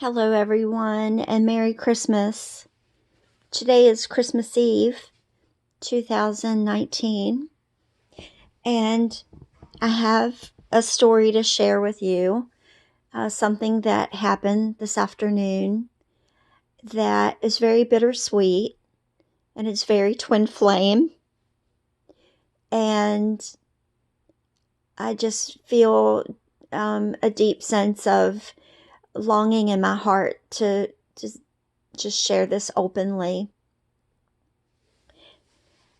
Hello, everyone, and Merry Christmas. Today is Christmas Eve, 2019, and I have a story to share with you. Something that happened this afternoon that is very bittersweet, and it's very twin flame. And I just feel a deep sense of longing in my heart to just share this openly.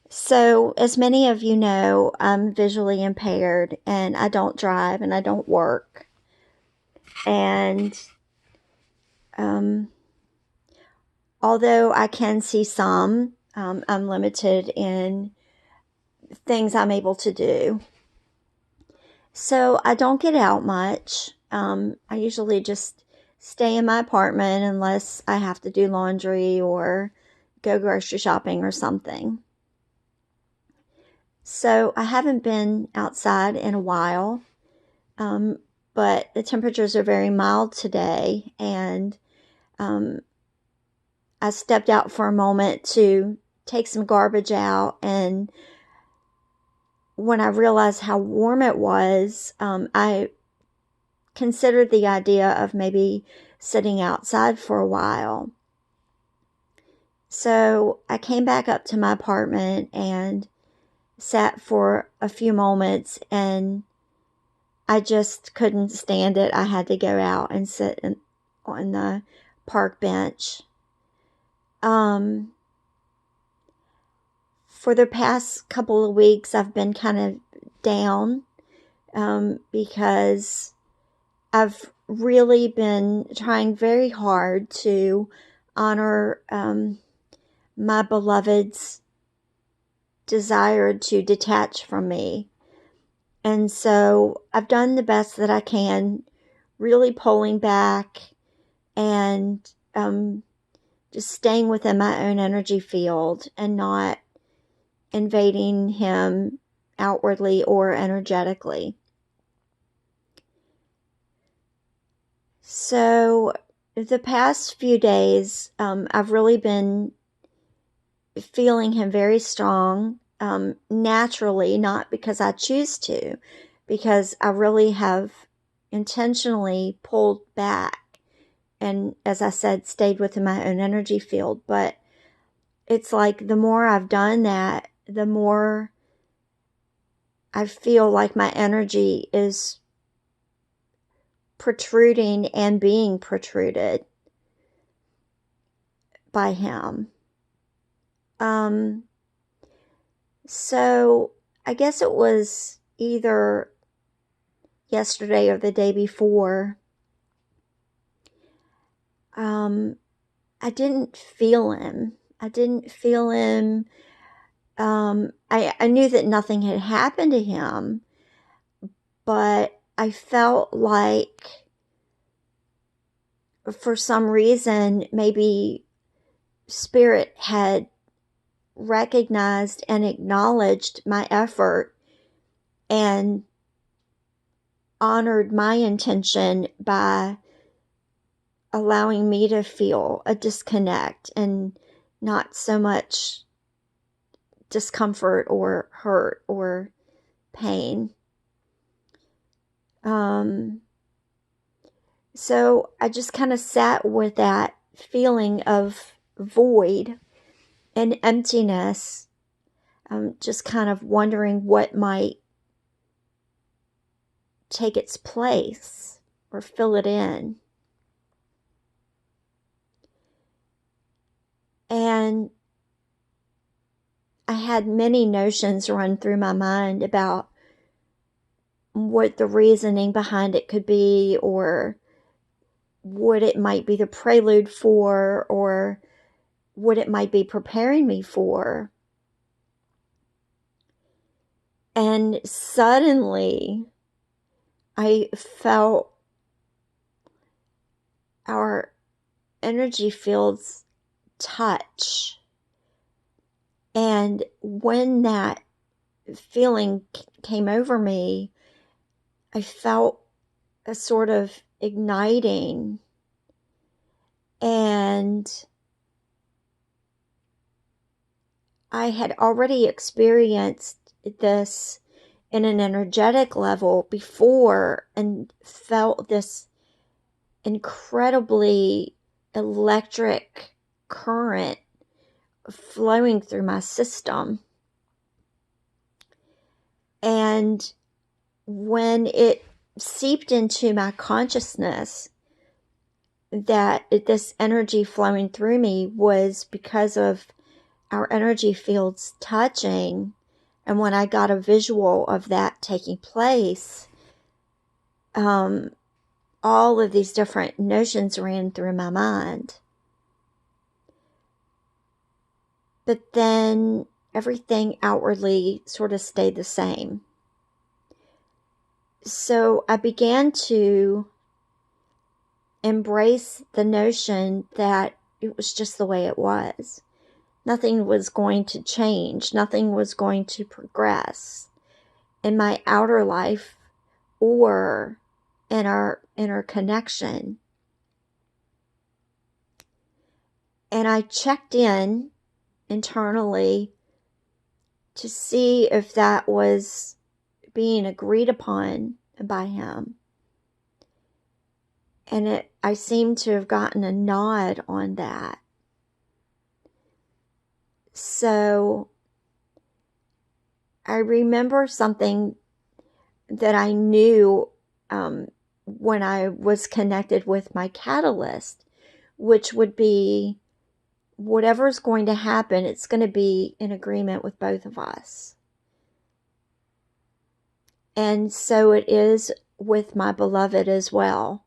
So, as many of you know, I'm visually impaired and I don't drive and I don't work. And um, although I can see some, I'm limited in things I'm able to do. So, I don't get out much. I usually just stay in my apartment unless I have to do laundry or go grocery shopping or something. So, I haven't been outside in a while. Um, but the temperatures are very mild today, and um, I stepped out for a moment to take some garbage out. And when I realized how warm it was, I considered the idea of maybe sitting outside for a while. So I came back up to my apartment and sat for a few moments, and I just couldn't stand it. I had to go out and sit on the park bench. For the past couple of weeks, I've been kind of down because I've really been trying very hard to honor my beloved's desire to detach from me. And so I've done the best that I can, really pulling back and just staying within my own energy field and not invading him outwardly or energetically. So, the past few days, I've really been feeling him very strong, naturally, not because I choose to, because I really have intentionally pulled back and, as I said, stayed within my own energy field. But it's like the more I've done that, the more I feel like my energy is protruding and being protruded by him. So I guess it was either yesterday or the day before. I didn't feel him. I didn't feel him. I knew that nothing had happened to him, but I felt like for some reason, maybe Spirit had recognized and acknowledged my effort and honored my intention by allowing me to feel a disconnect and not so much discomfort or hurt or pain. So I just kind of sat with that feeling of void and emptiness, just kind of wondering what might take its place or fill it in. And I had many notions run through my mind about what the reasoning behind it could be, or what it might be the prelude for, or what it might be preparing me for. And suddenly, I felt our energy fields touch. And when that feeling came over me, I felt a sort of igniting And I had already experienced this in an energetic level before and felt this incredibly electric current flowing through my system. And when it seeped into my consciousness that this energy flowing through me was because of our energy fields touching, and when I got a visual of that taking place, all of these different notions ran through my mind. But then everything outwardly sort of stayed the same. So I began to embrace the notion that it was just the way it was. Nothing was going to change. Nothing was going to progress in my outer life or in our inner connection. And I checked in internally to see if that was being agreed upon by him. And I seemed to have gotten a nod on that. So I remember something that I knew when I was connected with my catalyst, which would be whatever's going to happen, it's going to be in agreement with both of us. And so it is with my beloved as well,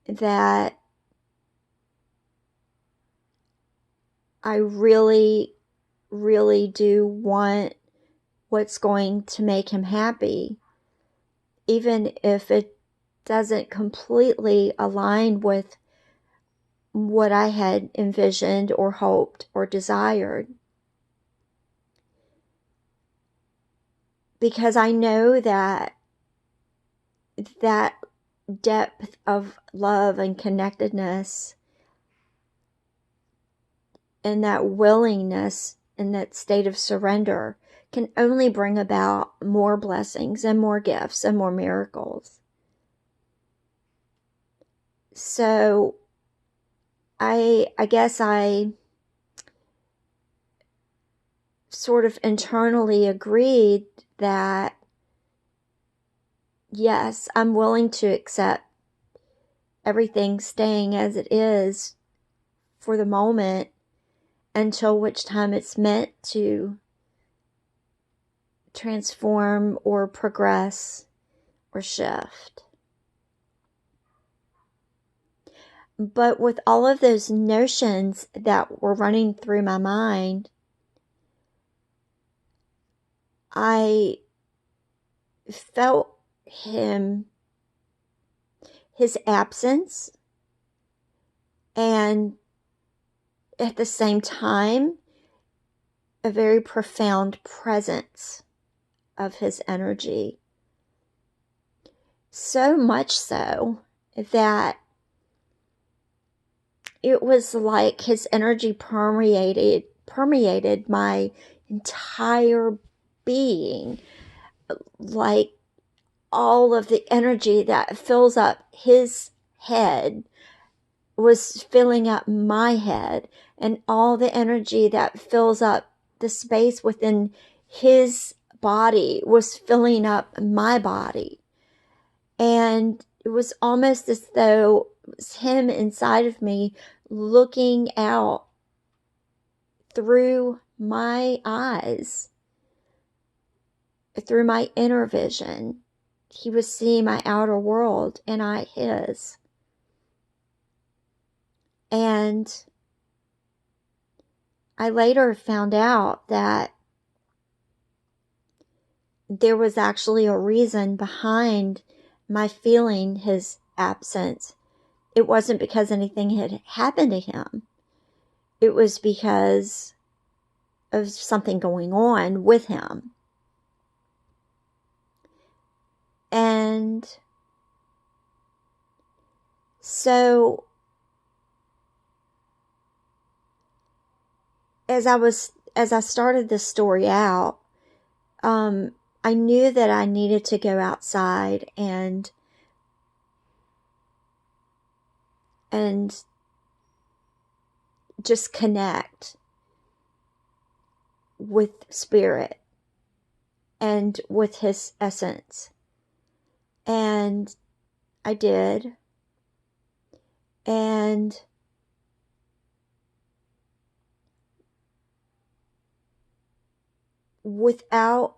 that I really, really do want what's going to make him happy, even if it doesn't completely align with what I had envisioned or hoped or desired. Because I know that depth of love and connectedness and that willingness and that state of surrender can only bring about more blessings and more gifts and more miracles. So I guess I sort of internally agreed that yes, I'm willing to accept everything staying as it is for the moment until which time it's meant to transform or progress or shift. But with all of those notions that were running through my mind, I felt his absence, and at the same time, a very profound presence of his energy. So much so that it was like his energy permeated my entire being, like all of the energy that fills up his head was filling up my head, and all the energy that fills up the space within his body was filling up my body. And it was almost as though it was him inside of me looking out through my eyes, through my inner vision. He was seeing my outer world and I his. And I later found out that there was actually a reason behind my feeling his absence. It wasn't because anything had happened to him. It was because of something going on with him. And so as I started this story out, I knew that I needed to go outside and just connect with spirit and with his essence. And I did. And without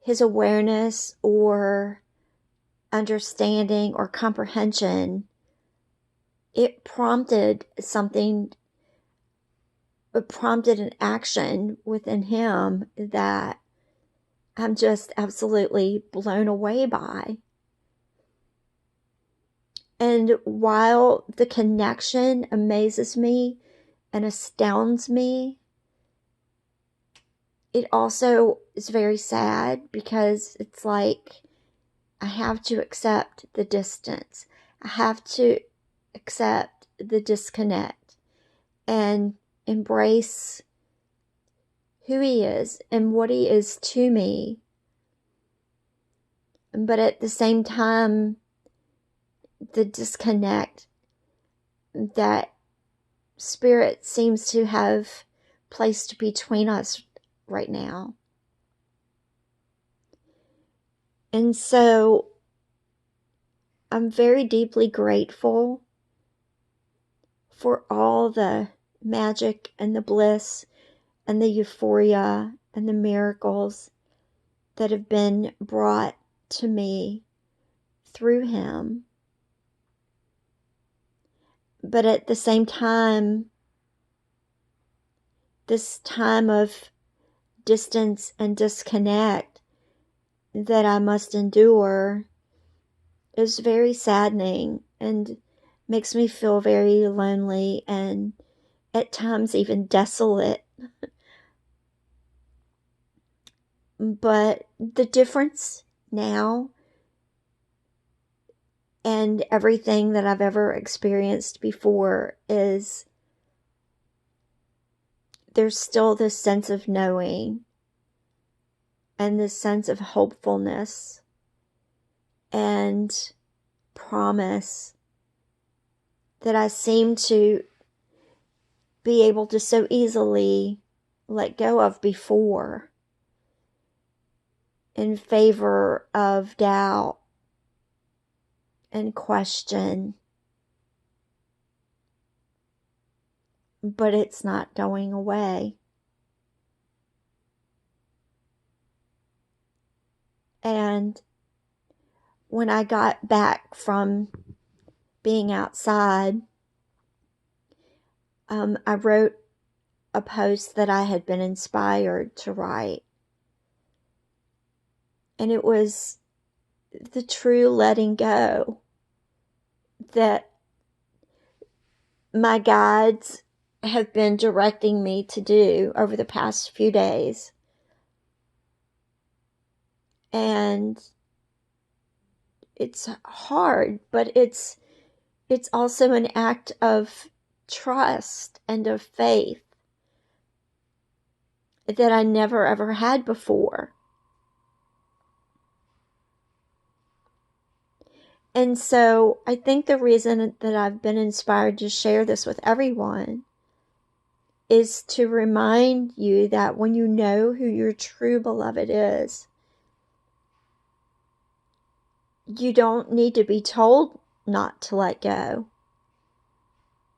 his awareness or understanding or comprehension, it prompted something, it prompted an action within him that I'm just absolutely blown away by. And while the connection amazes me and astounds me, it also is very sad because it's like I have to accept the distance. I have to accept the disconnect and embrace who he is and what he is to me. But at the same time, the disconnect that spirit seems to have placed between us right now. And so I'm very deeply grateful for all the magic and the bliss and the euphoria and the miracles that have been brought to me through him. But at the same time, this time of distance and disconnect that I must endure is very saddening and makes me feel very lonely and at times even desolate. But the difference now and everything that I've ever experienced before is there's still this sense of knowing and this sense of hopefulness and promise that I seem to be able to so easily let go of before in favor of doubt and question. But it's not going away. And when I got back from being outside, I wrote a post that I had been inspired to write. And it was the true letting go that my guides have been directing me to do over the past few days. And it's hard, but it's also an act of trust and of faith that I never ever had before. And so I think the reason that I've been inspired to share this with everyone is to remind you that when you know who your true beloved is, you don't need to be told not to let go.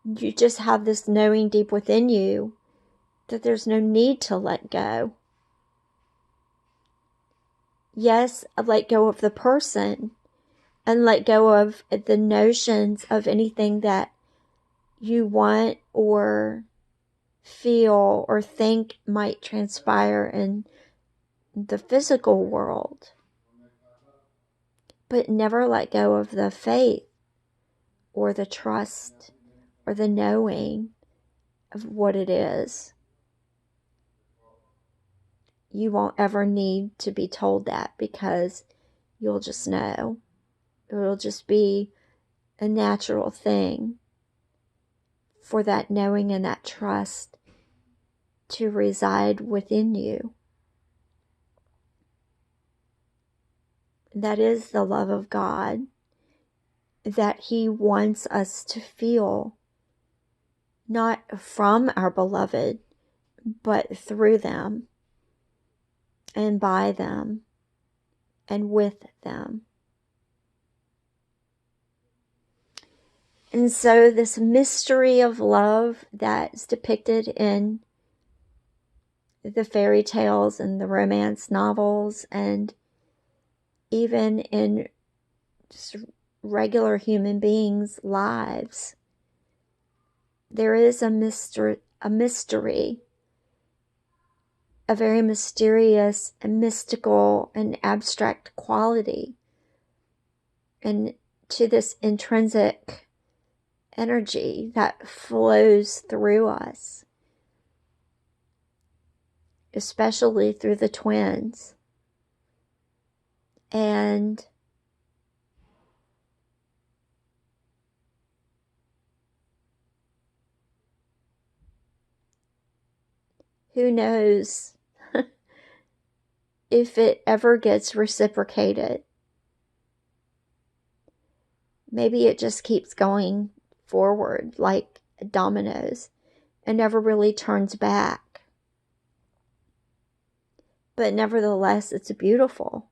You just have this knowing deep within you that there's no need to let go. Yes, let go of the person and let go of the notions of anything that you want or feel or think might transpire in the physical world. But never let go of the faith or the trust or the knowing of what it is. You won't ever need to be told that because you'll just know. It'll just be a natural thing for that knowing and that trust to reside within you. That is the love of God that He wants us to feel, not from our beloved, but through them and by them and with them. And so this mystery of love that's depicted in the fairy tales and the romance novels, and even in just regular human beings' lives, there is a mystery, a very mysterious and mystical and abstract quality, and to this intrinsic energy that flows through us, especially through the twins. And who knows if it ever gets reciprocated. Maybe it just keeps going forward like dominoes and never really turns back. But nevertheless, it's beautiful.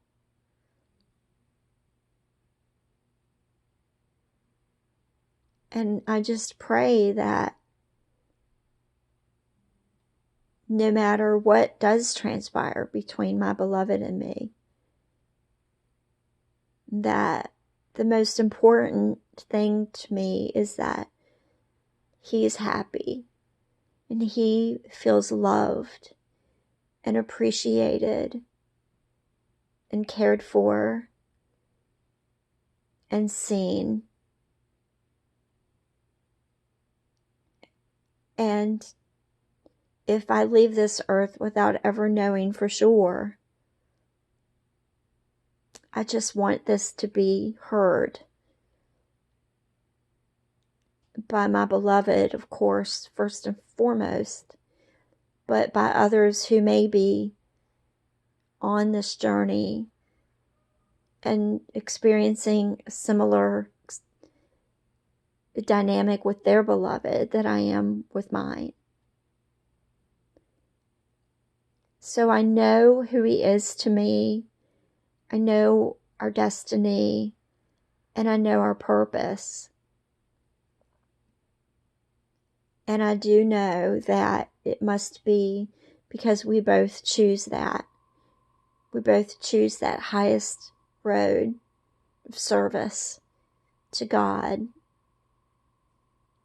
And I just pray that no matter what does transpire between my beloved and me, that the most important thing to me is that he's happy and he feels loved and appreciated and cared for and seen. And if I leave this earth without ever knowing for sure, I just want this to be heard by my beloved, of course, first and foremost, but by others who may be on this journey and experiencing a similar dynamic with their beloved that I am with mine. So I know who he is to me. I know our destiny, and I know our purpose. And I do know that it must be because we both choose that. We both choose that highest road of service to God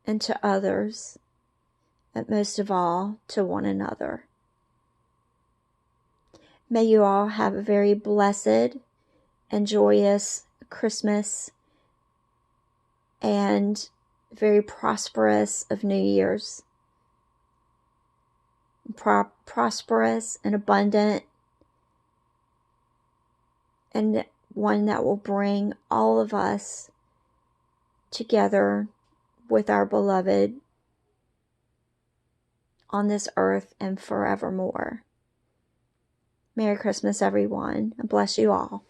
and to others, but most of all, to one another. May you all have a very blessed and joyous Christmas and very prosperous of New Year's. Prosperous and abundant, and one that will bring all of us together with our beloved on this earth and forevermore. Merry Christmas, everyone, and bless you all.